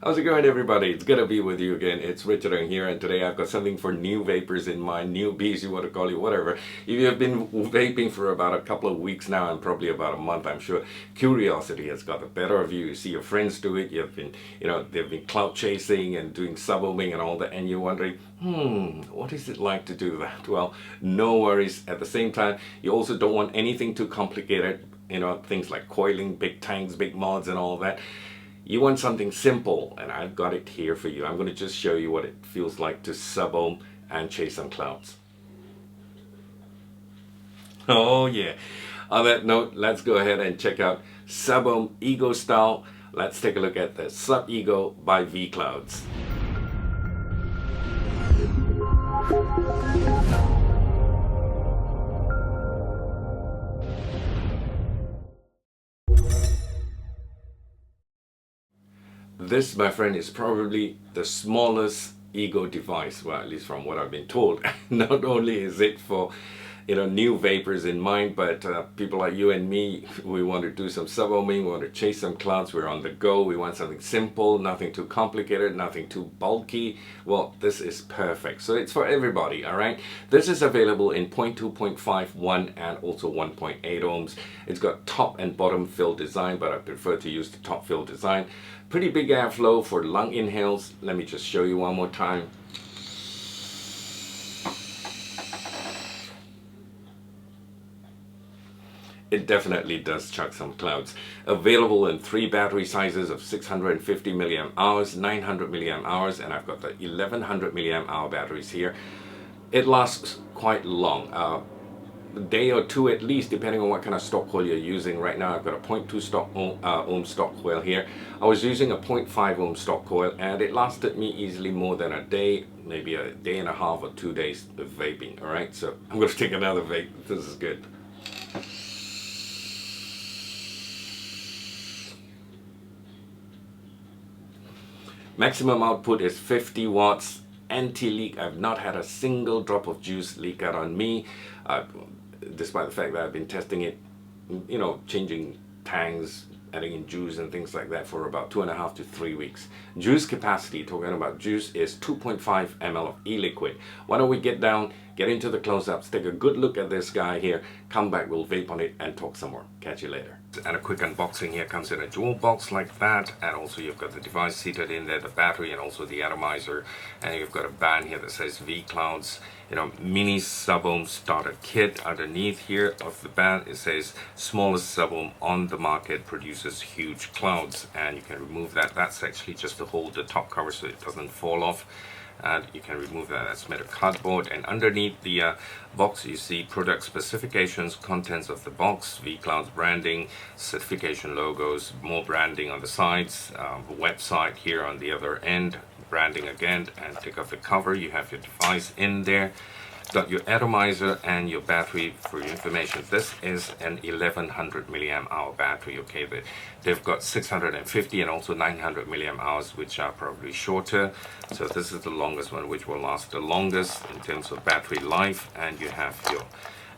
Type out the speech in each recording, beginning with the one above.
How's it going, everybody? It's good to be with you again. It's Richard here, and today I've got something for new vapors in mind, newbies, you want to call it, whatever. If you have been vaping for about a couple of weeks now, and probably about a month, I'm sure curiosity has got the better of you. You see your friends do it, you've been, they've been cloud chasing and doing subohming and all that, and you're wondering, what is it like to do that? Well, no worries. At the same time, you also don't want anything too complicated, things like coiling, big tanks, big mods, and all that. You want something simple, and I've got it here for you. I'm going to just show you what it feels like to subohm and chase some clouds. Oh yeah. On that note, let's go ahead and check out subohm eGo style. Let's take a look at the Sub eGo by vClouds. This, my friend, is probably the smallest eGo device, well, at least from what I've been told. Not only is it for new vapors in mind, but people like you and me, we want to do some subohming, we want to chase some clouds, we're on the go, we want something simple, nothing too complicated, nothing too bulky. Well, this is perfect. So it's for everybody, all right? This is available in 0.2, 0.5, 1, and also 1.8 ohms. It's got top and bottom fill design, but I prefer to use the top fill design. Pretty big airflow for lung inhales. Let me just show you one more time. It definitely does chuck some clouds. Available in 3 battery sizes of 650 milliamp hours, 900 milliamp hours, and I've got the 1100 milliamp hour batteries here. It lasts quite long. A day or two at least, depending on what kind of stock coil you're using. Right now I've got a 0.2 ohm stock coil here. I was using a 0.5 ohm stock coil, and it lasted me easily more than a day, maybe a day and a half or 2 days of vaping. All right, so I'm going to take another vape. This is good. Maximum output is 50 watts. Anti-leak. I've not had a single drop of juice leak out on me, despite the fact that I've been testing it, changing tanks, adding in juice and things like that for about 2.5 to 3 weeks. Juice capacity, talking about juice, is 2.5 ml of e-liquid. Why don't we get down, get into the close-ups, take a good look at this guy here, come back, we'll vape on it and talk some more. Catch you later. And a quick unboxing here. Comes in a jewel box like that, and also you've got the device seated in there, the battery, and also the atomizer, and you've got a band here that says vClouds, mini subohm starter kit. Underneath here of the band it says smallest subohm on the market, produces huge clouds, and you can remove that. That's actually just to hold the top cover so it doesn't fall off, and you can remove that. That's made of cardboard. And underneath the box you see product specifications, contents of the box, vClouds branding, certification logos, more branding on the sides, the website here on the other end, branding again, and take off the cover. You have your device in there. Got your atomizer and your battery for your information. This is an 1100 milliamp hour battery. Okay, but they've got 650 and also 900 milliamp hours, which are probably shorter. So this is the longest one, which will last the longest in terms of battery life. And you have your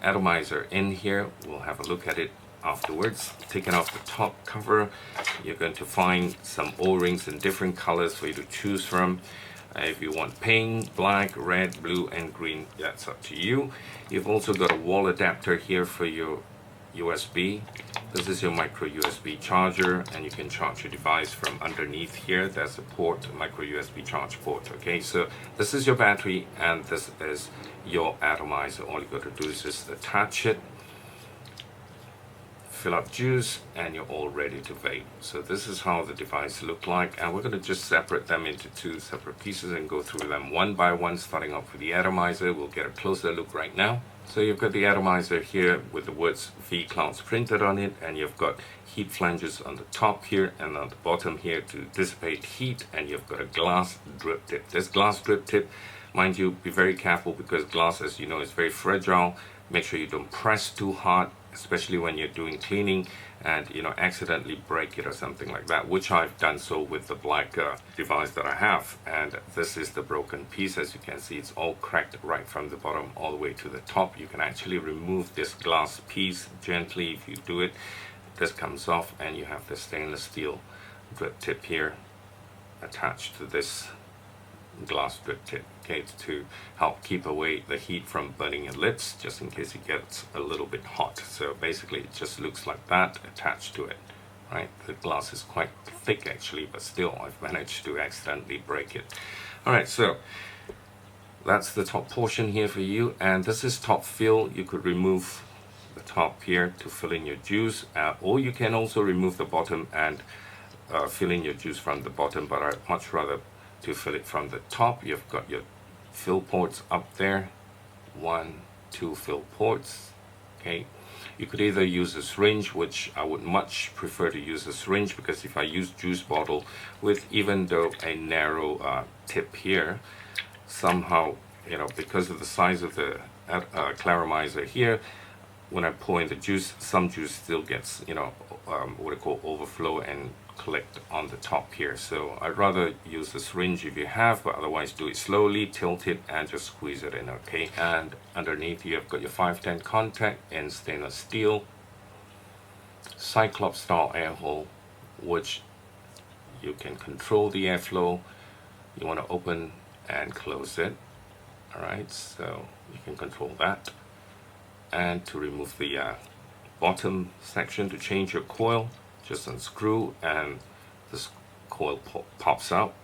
atomizer in here. We'll have a look at it afterwards. Taking off the top cover, you're going to find some O-rings in different colors for you to choose from. If you want pink, black, red, blue, and green, that's up to you. You've also got a wall adapter here for your USB. This is your micro USB charger, and you can charge your device from underneath here. There's a port, a micro USB charge port. Okay, so this is your battery, and this is your atomizer. All you got to do is just attach it, fill up juice, and you're all ready to vape. So this is how the device look like, and we're going to just separate them into 2 separate pieces and go through them one by one, starting off with the atomizer. We'll get a closer look right now. So you've got the atomizer here with the words vClouds printed on it, and you've got heat flanges on the top here and on the bottom here to dissipate heat, and you've got a glass drip tip. This glass drip tip, mind you, be very careful, because glass, as you know, is very fragile. Make sure you don't press too hard, especially when you're doing cleaning and accidentally break it or something like that, which I've done so with the black device that I have. And this is the broken piece. As you can see, it's all cracked right from the bottom all the way to the top. You can actually remove this glass piece gently. If you do it, this comes off, and you have the stainless steel drip tip here attached to this glass drip tip, okay, to help keep away the heat from burning your lips, just in case it gets a little bit hot. So basically it just looks like that attached to it, right? The glass is quite thick actually, but still I've managed to accidentally break it. All right, so that's the top portion here for you, and this is top fill. You could remove the top here to fill in your juice, or you can also remove the bottom and fill in your juice from the bottom, but I'd much rather to fill it from the top. You've got your fill ports up there, 1, 2 fill ports, okay. You could either use a syringe, which I would much prefer to use a syringe, because if I use juice bottle with even though a narrow tip here, somehow, you know, because of the size of the claramizer here, when I pour in the juice, some juice still gets, you know, what I call overflow and collect on the top here. So I'd rather use the syringe if you have, but otherwise do it slowly, tilt it, and just squeeze it in, okay. And underneath you've got your 510 contact in stainless steel, Cyclops style air hole, which you can control the airflow. You want to open and close it, all right, so you can control that. And to remove the bottom section, to change your coil, just unscrew and this coil pops out,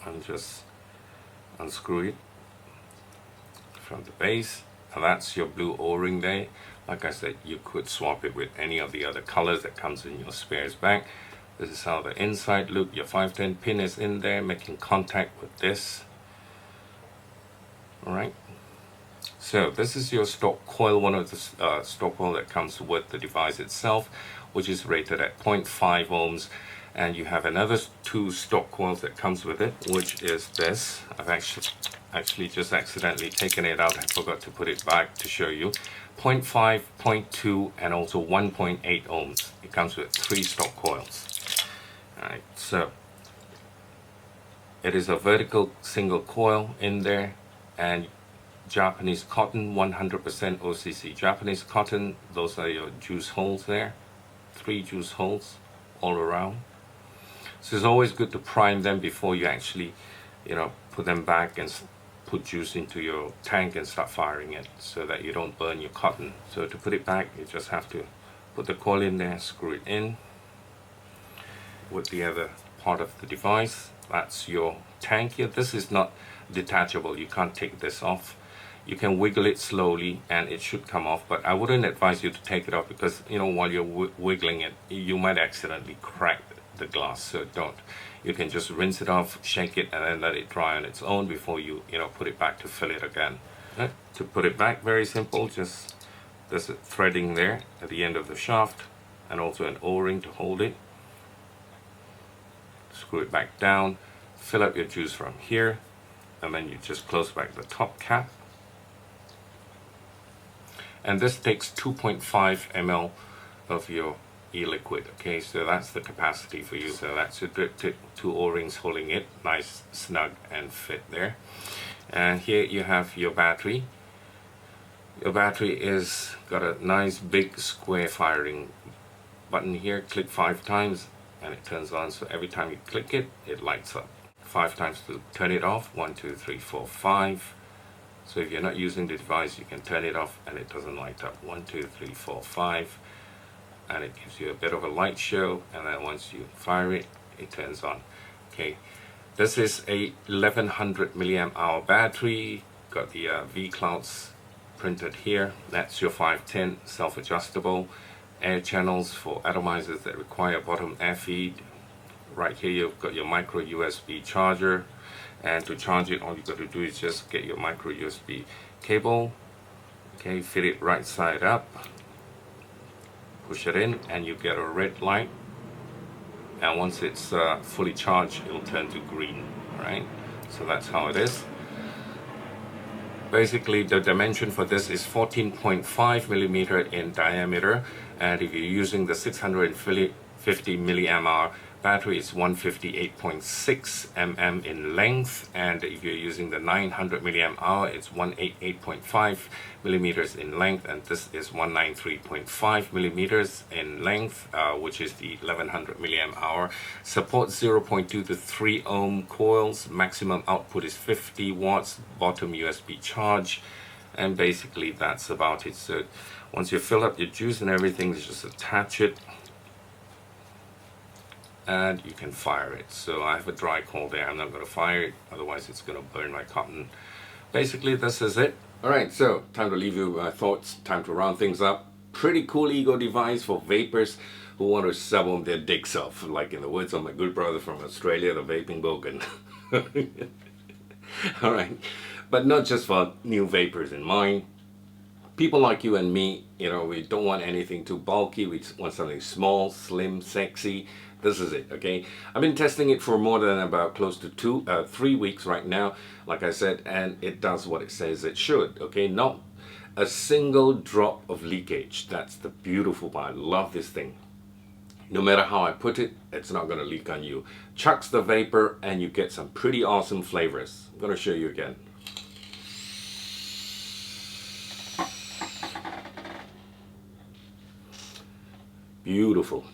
and just unscrew it from the base, and that's your blue O-ring there. Like I said, you could swap it with any of the other colors that comes in your spares bag. This is how the inside look. Your 510 pin is in there making contact with this, all right. So this is your stock coil, one of the stock coil that comes with the device itself, which is rated at 0.5 ohms, and you have another 2 stock coils that comes with it, which is this. I've actually just accidentally taken it out. I forgot to put it back to show you. 0.5, 0.2, and also 1.8 ohms. It comes with 3 stock coils. All right, so it is a vertical single coil in there, and Japanese cotton, 100% OCC Japanese cotton. Those are your juice holes there, 3 juice holes all around. So it's always good to prime them before you actually, you know, put them back and put juice into your tank and start firing it, so that you don't burn your cotton. So to put it back, you just have to put the coil in there, screw it in with the other part of the device. That's your tank here. This is not detachable, you can't take this off. You can wiggle it slowly and it should come off, but I wouldn't advise you to take it off, because, you know, while you're wiggling it, you might accidentally crack the glass, so don't. You can just rinse it off, shake it, and then let it dry on its own before you, put it back to fill it again. Okay. To put it back, very simple, just there's a threading there at the end of the shaft, and also an O-ring to hold it. Screw it back down, fill up your juice from here, and then you just close back the top cap. And this takes 2.5 ml of your e-liquid, okay, so that's the capacity for you. So that's your drip tip, 2 O-rings holding it, nice, snug, and fit there. And here you have your battery. Your battery is got a nice big square firing button here. Click 5 times and it turns on, so every time you click it, it lights up. 5 times to turn it off, 1, 2, 3, 4, 5. So if you're not using the device, you can turn it off and it doesn't light up. 1, 2, 3, 4, 5, and it gives you a bit of a light show, and then once you fire it, it turns on. Okay, this is a 1100 milliamp hour battery. Got the vClouds printed here. That's your 510 self-adjustable air channels for atomizers that require bottom air feed. Right here you've got your micro USB charger, and to charge it, all you got to do is just get your micro USB cable, okay, fit it right side up, push it in, and you get a red light, and once it's fully charged, it'll turn to green. Right, so that's how it is. Basically the dimension for this is 14.5 millimeter in diameter, and if you're using the 650 milliamp hour battery is 158.6 mm in length, and if you're using the 900 milliamp hour, it's 188.5 millimeters in length, and this is 193.5 millimeters in length, which is the 1100 milliamp hour. Supports 0.2 to 3 ohm coils. Maximum output is 50 watts. Bottom USB charge, and basically that's about it. So once you fill up your juice and everything, just attach it and you can fire it. So I have a dry coil there. I'm not going to fire it, otherwise it's going to burn my cotton. Basically this is it. Alright, so time to leave you with my thoughts, time to round things up. Pretty cool eGo device for vapers who want to subohm their dicks off, like in the words of my good brother from Australia, the vaping bogan. Alright, but not just for new vapers in mind. People like you and me, you know, we don't want anything too bulky. We just want something small, slim, sexy. This is it, okay? I've been testing it for more than about close to 3 weeks right now, like I said, and it does what it says it should, okay? Not a single drop of leakage. That's the beautiful part. I love this thing. No matter how I put it, it's not going to leak on you. Chucks the vapor and you get some pretty awesome flavors. I'm going to show you again. Beautiful.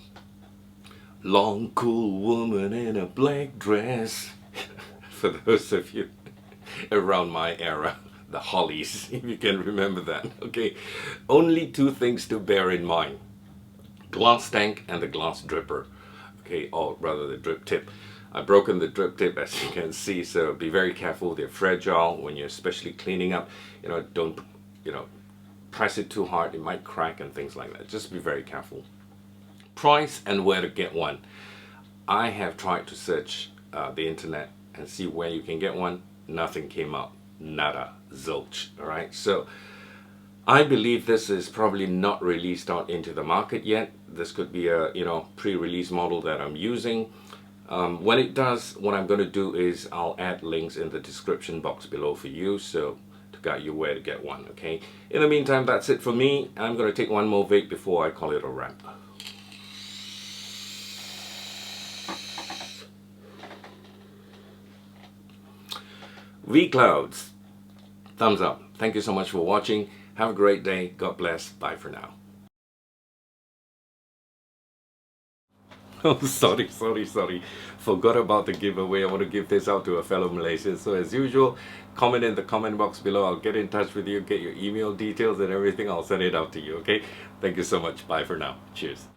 Long, cool woman in a black dress. For those of you around my era, the Hollies, if you can remember that. Okay, only two things to bear in mind: glass tank and the glass dripper. Okay, or rather the drip tip. I've broken the drip tip, as you can see, so be very careful. They're fragile when you're especially cleaning up. You know, don't, you know, press it too hard, it might crack and things like that. Just be very careful. Price and where to get one. I have tried to search the internet and see where you can get one. Nothing came up. Nada. Zilch. Alright, so I believe this is probably not released out into the market yet. This could be a, you know, pre-release model that I'm using. When it does, what I'm going to do is I'll add links in the description box below for you, so to guide you where to get one. Okay, in the meantime, that's it for me. I'm going to take one more vape before I call it a wrap. vClouds, thumbs up. Thank you so much for watching. Have a great day. God bless. Bye for now. Oh, sorry. Forgot about the giveaway. I want to give this out to a fellow Malaysian. So as usual, comment in the comment box below. I'll get in touch with you, get your email details and everything. I'll send it out to you, okay? Thank you so much. Bye for now. Cheers.